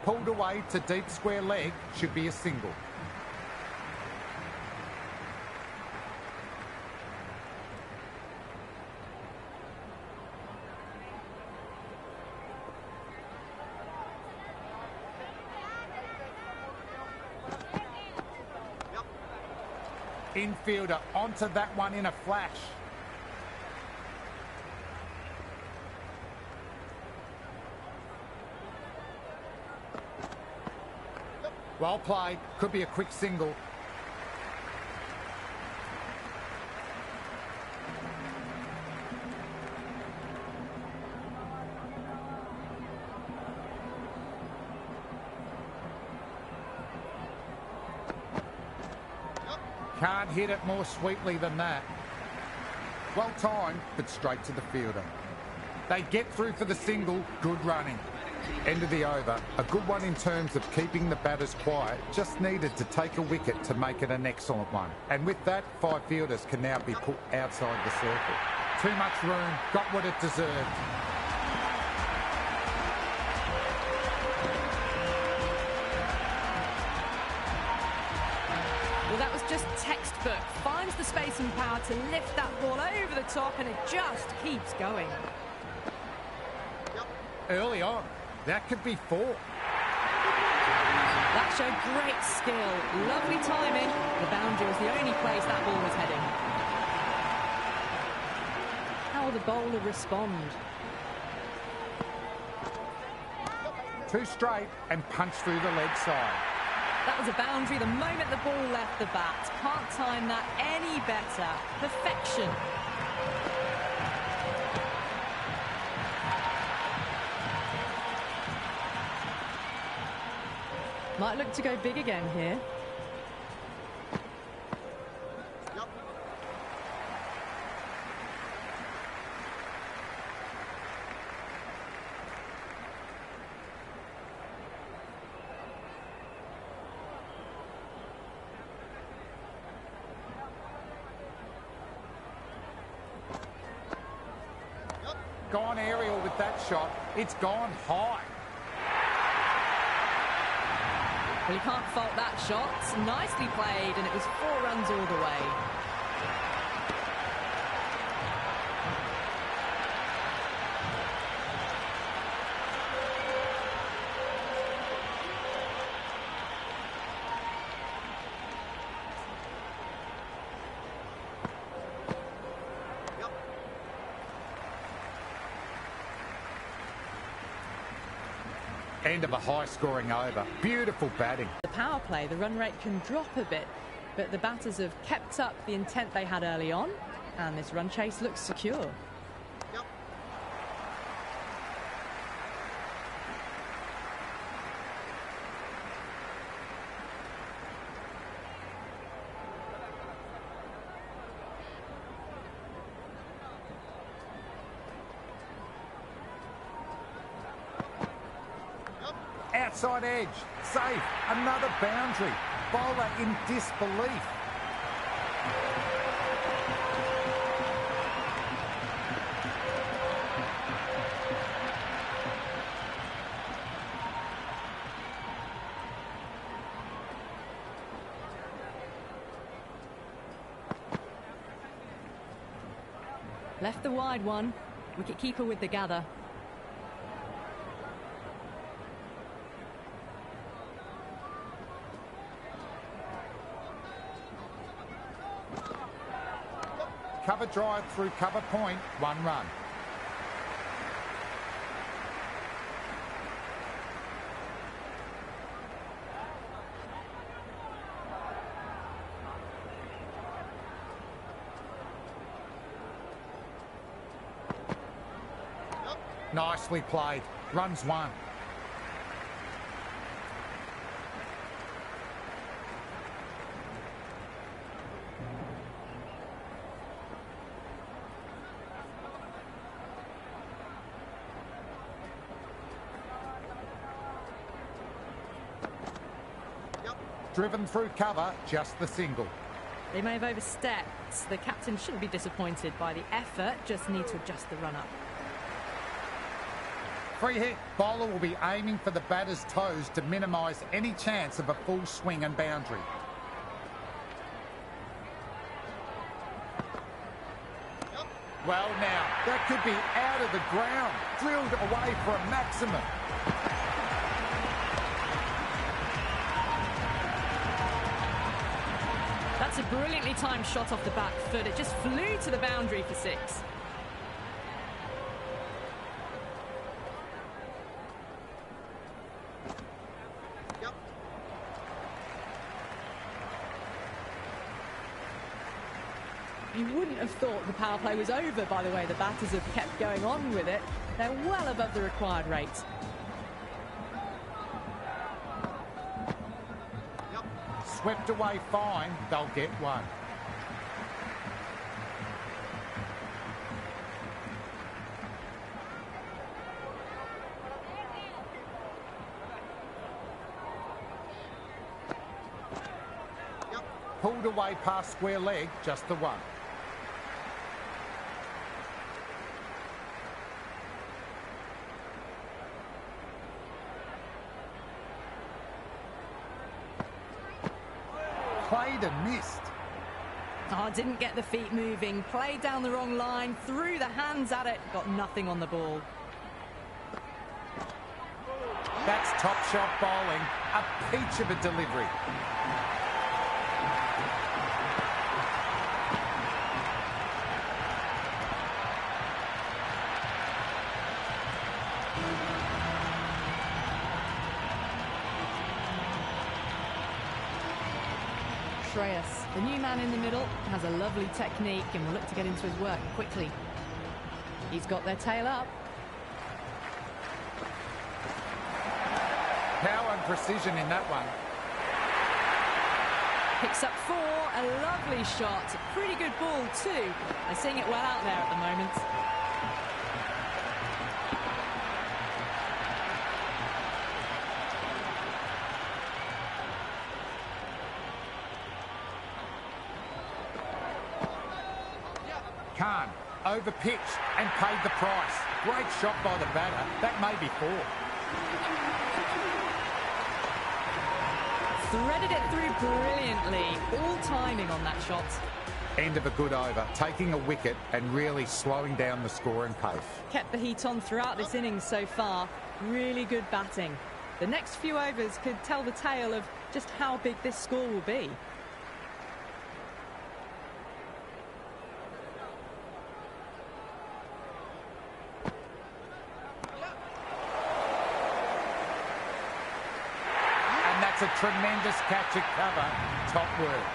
[SPEAKER 4] Pulled away to deep square leg, should be a single. Infielder onto that one in a flash. Well played, could be a quick single. Can't hit it more sweetly than that. Well timed, but straight to the fielder. They get through for the single, good running. End of the over. A good one in terms of keeping the batters quiet. Just needed to take a wicket to make it an excellent one. And with that, 5 fielders can now be put outside the circle. Too much room, got what it deserved.
[SPEAKER 5] Well, that was just textbook. Finds the space and power to lift that ball over the top, and it just keeps going.
[SPEAKER 4] Early on, that could be 4.
[SPEAKER 5] That showed great skill. Lovely timing. The boundary was the only place that ball was heading. How will the bowler respond?
[SPEAKER 4] 2 straight and punch through the leg side.
[SPEAKER 5] That was a boundary the moment the ball left the bat. Can't time that any better. Perfection. Might look to go big again here.
[SPEAKER 4] Gone aerial with that shot. It's gone high.
[SPEAKER 5] Well, you can't fault that shot. Nicely played, and it was 4 runs all the way.
[SPEAKER 4] End of a high-scoring over. Beautiful batting.
[SPEAKER 5] The power play, the run rate can drop a bit, but the batters have kept up the intent they had early on, and this run chase looks secure.
[SPEAKER 4] Outside edge, safe, another boundary. Bowler in disbelief.
[SPEAKER 5] Left the wide one. Wicket-keeper with the gather.
[SPEAKER 4] Cover drive through cover point, 1 run. Nicely played. Runs 1. driven through cover, just the single.
[SPEAKER 5] They may have overstepped. The captain shouldn't be disappointed by the effort, just need to adjust the run-up.
[SPEAKER 4] Free hit. Bowler will be aiming for the batter's toes to minimise any chance of a full swing and boundary. Well now, that could be out of the ground, drilled away for a maximum.
[SPEAKER 5] That's a brilliantly timed shot off the back foot. It just flew to the boundary for 6. You wouldn't have thought the power play was over by the way the batters have kept going on with it. They're well above the required rate.
[SPEAKER 4] Swept away fine, they'll get one. Pulled away past square leg, just the one. Played and missed.
[SPEAKER 5] Oh, didn't get the feet moving, played down the wrong line, threw the hands at it, got nothing on the ball.
[SPEAKER 4] That's top shot bowling, a peach of a delivery.
[SPEAKER 5] The new man in the middle has a lovely technique and will look to get into his work quickly. He's got their tail up.
[SPEAKER 4] Power and precision in that one.
[SPEAKER 5] Picks up 4, a lovely shot. Pretty good ball too. They're seeing it well out there at the moment.
[SPEAKER 4] Khan over-pitched and paid the price. Great shot by the batter. That may be 4.
[SPEAKER 5] Threaded it through brilliantly. All timing on that shot.
[SPEAKER 4] End of a good over, taking a wicket and really slowing down the score and pace.
[SPEAKER 5] Kept the heat on throughout this innings so far. Really good batting. The next few overs could tell the tale of just how big this score will be.
[SPEAKER 4] That's a tremendous catch at cover. Top work.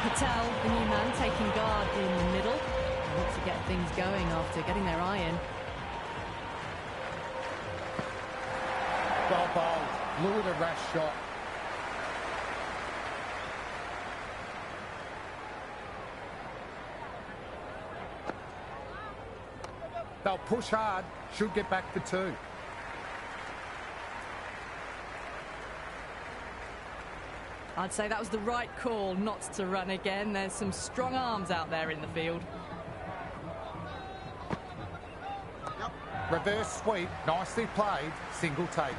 [SPEAKER 5] Patel, the new man, taking guard in the middle. Want to get things going after getting their iron.
[SPEAKER 4] Well bowled. Lured a rash shot. They'll push hard, should get back for 2.
[SPEAKER 5] I'd say that was the right call not to run again. There's some strong arms out there in the field.
[SPEAKER 4] Reverse sweep, nicely played, single taken.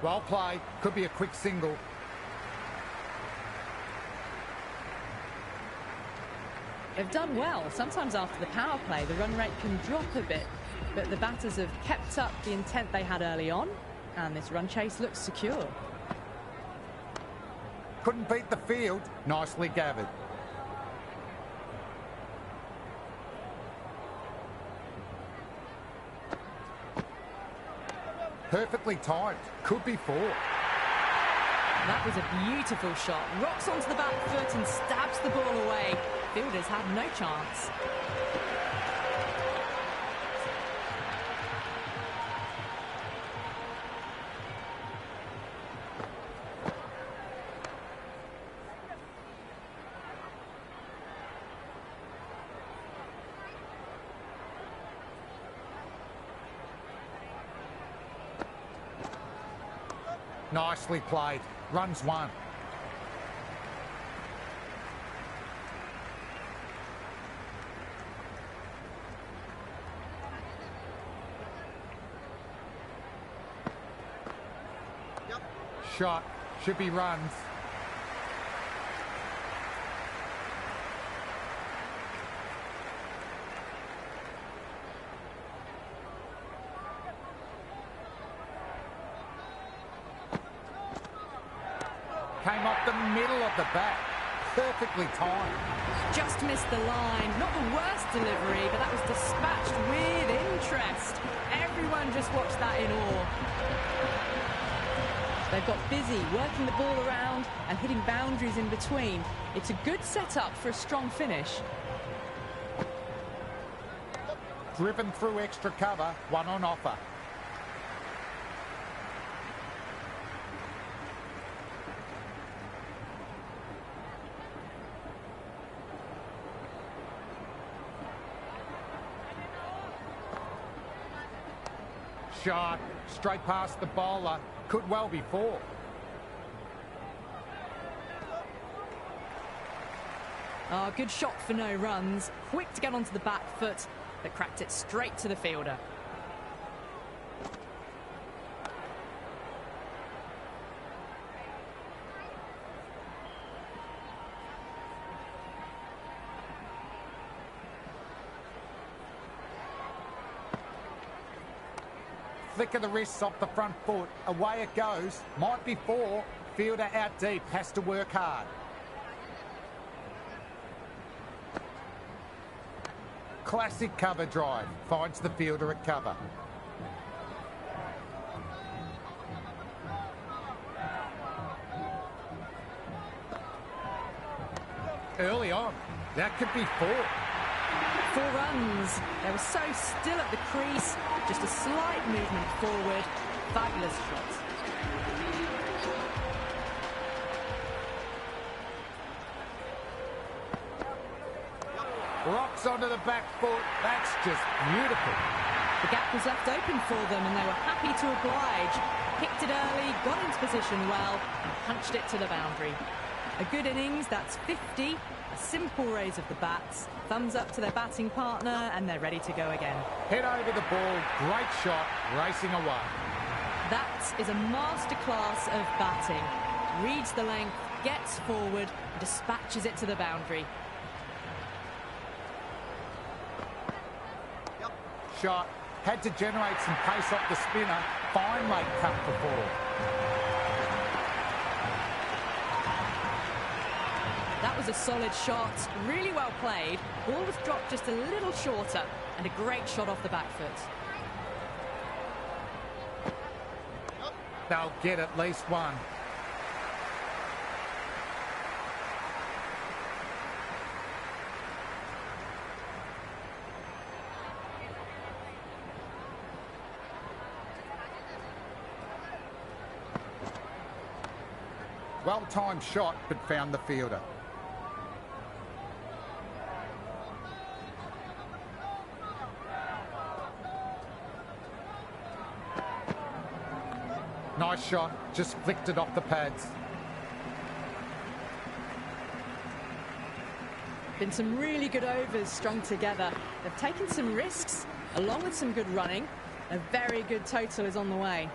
[SPEAKER 4] Well played, could be a quick single.
[SPEAKER 5] They've done well. Sometimes after the power play, the run rate can drop a bit, but the batters have kept up the intent they had early on, and this run chase looks secure.
[SPEAKER 4] Couldn't beat the field, nicely gathered. Perfectly timed, could be 4.
[SPEAKER 5] That was a beautiful shot. Rocks onto the back foot and stabs the ball away. Fielders have no chance.
[SPEAKER 4] Nicely played. Runs one. Shot. Should be runs. Came off the middle of the bat. Perfectly timed.
[SPEAKER 5] Just missed the line. Not the worst delivery, but that was dispatched with interest. Everyone just watched that in awe. They've got busy working the ball around and hitting boundaries in between. It's a good setup for a strong finish.
[SPEAKER 4] Driven through extra cover, one on offer. Shot, straight past the bowler. Could well be four.
[SPEAKER 5] Oh, good shot for no runs. Quick to get onto the back foot, but cracked it straight to the fielder.
[SPEAKER 4] Flick of the wrists off the front foot. Away it goes. Might be four. Fielder out deep. Has to work hard. Classic cover drive. Finds the fielder at cover. Early on. That could be four.
[SPEAKER 5] 4 runs. They were so still at the crease. Just a slight movement forward. Fabulous shot.
[SPEAKER 4] Rocks onto the back foot. That's just beautiful.
[SPEAKER 5] The gap was left open for them and they were happy to oblige. Picked it early, got into position well and punched it to the boundary. A good innings, that's 50. A simple raise of the bats. Thumbs up to their batting partner and they're ready to go again.
[SPEAKER 4] Head over the ball. Great shot. Racing away.
[SPEAKER 5] That is a masterclass of batting. Reads the length, gets forward, and dispatches it to the boundary.
[SPEAKER 4] Shot. Had to generate some pace off the spinner. Fine late cut for four.
[SPEAKER 5] That was a solid shot, really well played. Ball was dropped just a little shorter and a great shot off the back foot.
[SPEAKER 4] They'll get at least one. Well-timed shot, but found the fielder. Nice shot, just flicked it off the pads.
[SPEAKER 5] Been some really good overs strung together. They've taken some risks, along with some good running. A very good total is on the way.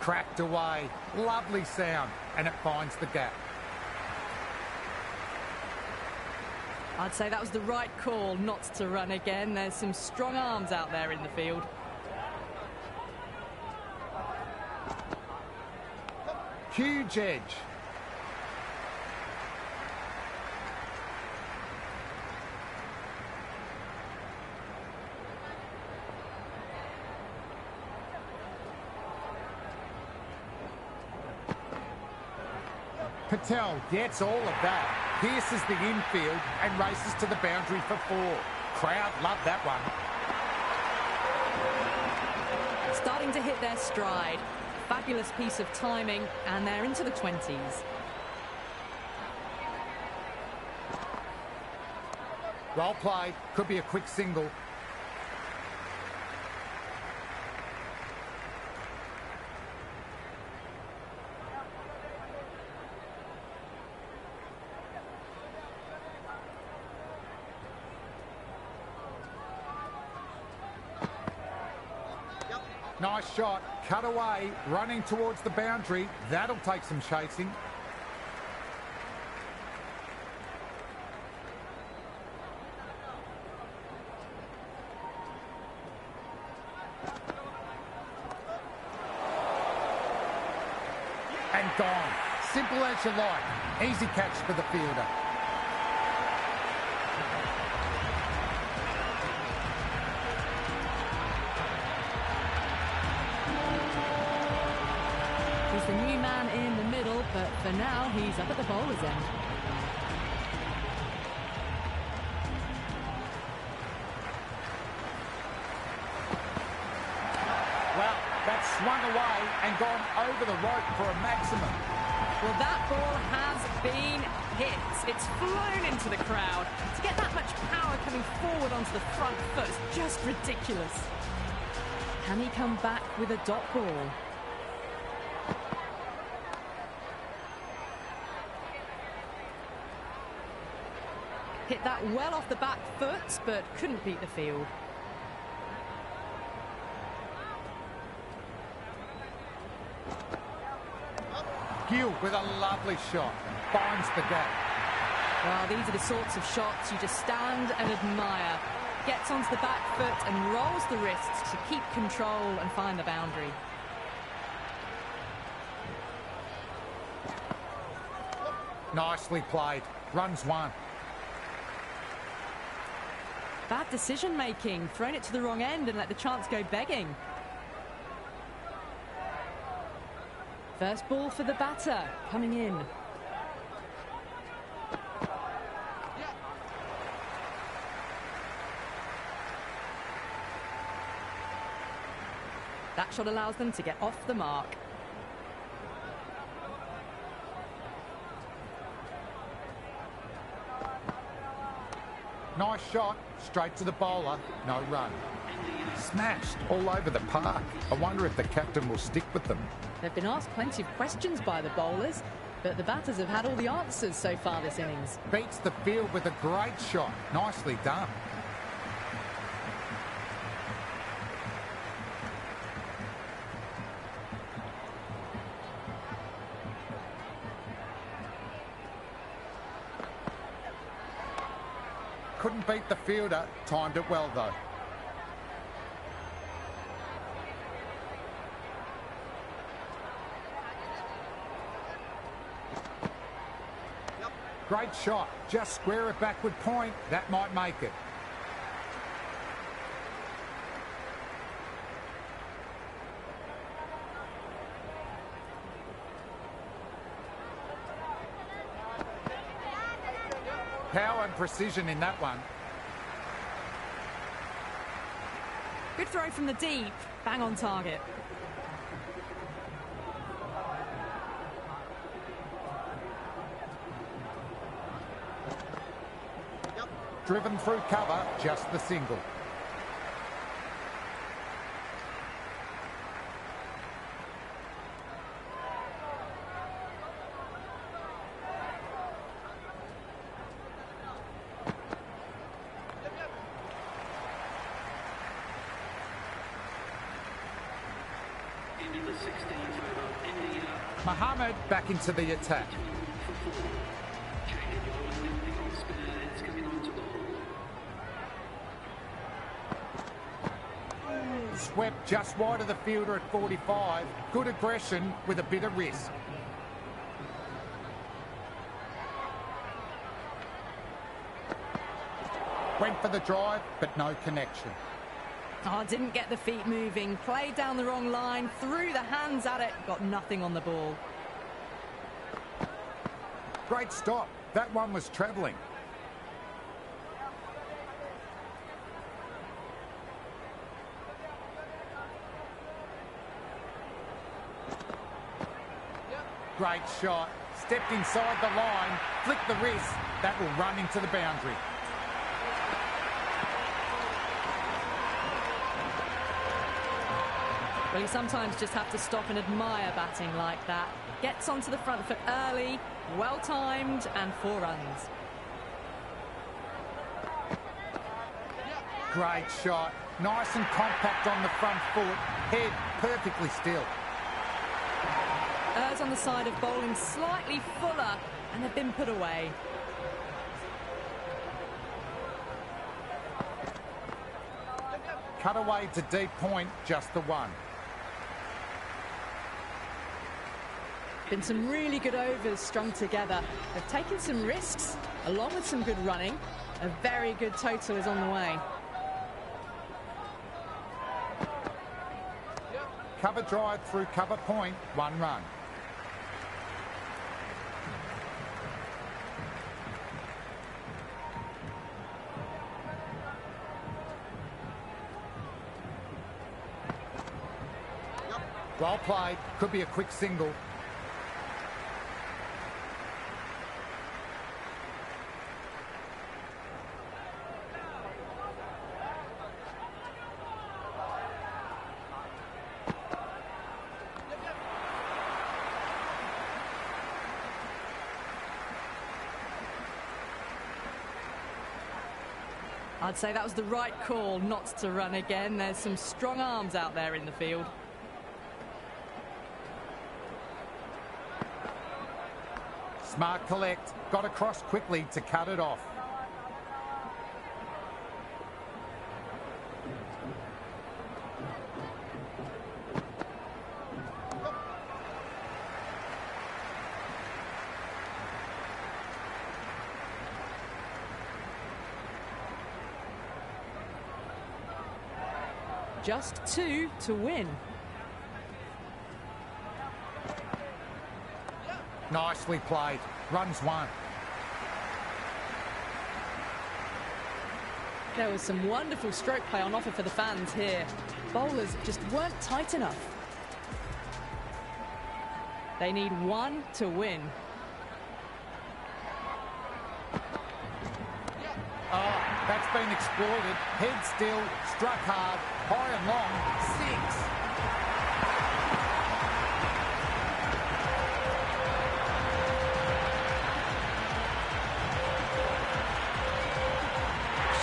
[SPEAKER 4] Cracked away. Lovely sound. And it finds the gap.
[SPEAKER 5] I'd say that was the right call not to run again. There's some strong arms out there in the field.
[SPEAKER 4] Huge edge. Patel gets all of that, pierces the infield and races to the boundary for four. Crowd love that one.
[SPEAKER 5] Starting to hit their stride. Fabulous piece of timing, and they're into the 20s.
[SPEAKER 4] Well played. Could be a quick single. Nice shot. Cut away. Running towards the boundary. That'll take some chasing. And gone. Simple as you like. Easy catch for the fielder.
[SPEAKER 5] He's the new man in the middle, but for now he's up at the bowler's end.
[SPEAKER 4] Well, that's swung away and gone over the rope for a maximum.
[SPEAKER 5] Well, that ball has been hit. It's flown into the crowd. To get that much power coming forward onto the front foot is just ridiculous. Can he come back with a dot ball? Hit that well off the back foot, but couldn't beat the field.
[SPEAKER 4] Gill with a lovely shot. Finds the gap.
[SPEAKER 5] Well, these are the sorts of shots you just stand and admire. Gets onto the back foot and rolls the wrists to keep control and find the boundary.
[SPEAKER 4] Nicely played. Runs one.
[SPEAKER 5] Bad decision making. Thrown it to the wrong end and let the chance go begging. First ball for the batter, coming in. That shot allows them to get off the mark.
[SPEAKER 4] Nice shot. Straight to the bowler. No run. Smashed all over the park. I wonder if the captain will stick with them.
[SPEAKER 5] They've been asked plenty of questions by the bowlers, but the batters have had all the answers so far this innings.
[SPEAKER 4] Beats the field with a great shot. Nicely done. Couldn't beat the fielder. Timed it well though. Great shot. Just square it backward point. That might make it. Power and precision in that one.
[SPEAKER 5] Good throw from the deep. Bang on target.
[SPEAKER 4] Driven through cover, just the single.
[SPEAKER 6] Into the 16th over, India.
[SPEAKER 4] Mohammed back into the attack. Swept just wide of the fielder at 45. Good aggression with a bit of risk. Went for the drive, but no connection.
[SPEAKER 5] Oh, didn't get the feet moving. Played down the wrong line. Threw the hands at it. Got nothing on the ball.
[SPEAKER 4] Great stop. That one was travelling. Great shot. Stepped inside the line, flicked the wrist. That will run into the boundary.
[SPEAKER 5] Well, you sometimes just have to stop and admire batting like that. Gets onto the front foot early, well-timed, and 4 runs.
[SPEAKER 4] Great shot. Nice and compact on the front foot. Head perfectly still.
[SPEAKER 5] Errs on the side of bowling slightly fuller, and they've been put away.
[SPEAKER 4] Cut away to deep point, just the one.
[SPEAKER 5] Been some really good overs strung together. They've taken some risks, along with some good running. A very good total is on the way.
[SPEAKER 4] Cover drive through cover point, 1 run. Well played. Could be a quick single.
[SPEAKER 5] I'd say that was the right call not to run again. There's some strong arms out there in the field.
[SPEAKER 4] Smart collect. Got across quickly to cut it off.
[SPEAKER 5] Just 2 to win.
[SPEAKER 4] Nicely played. Runs 1.
[SPEAKER 5] There was some wonderful stroke play on offer for the fans here. Bowlers just weren't tight enough. They need 1 to win.
[SPEAKER 4] Oh, that's been exploited. Head still, struck hard, high and long, 6.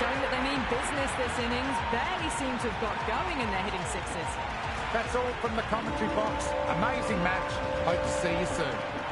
[SPEAKER 5] Showing that they mean business this innings. Barely seem to have got going and they're hitting 6s.
[SPEAKER 4] That's all from the commentary box. Amazing match. Hope to see you soon.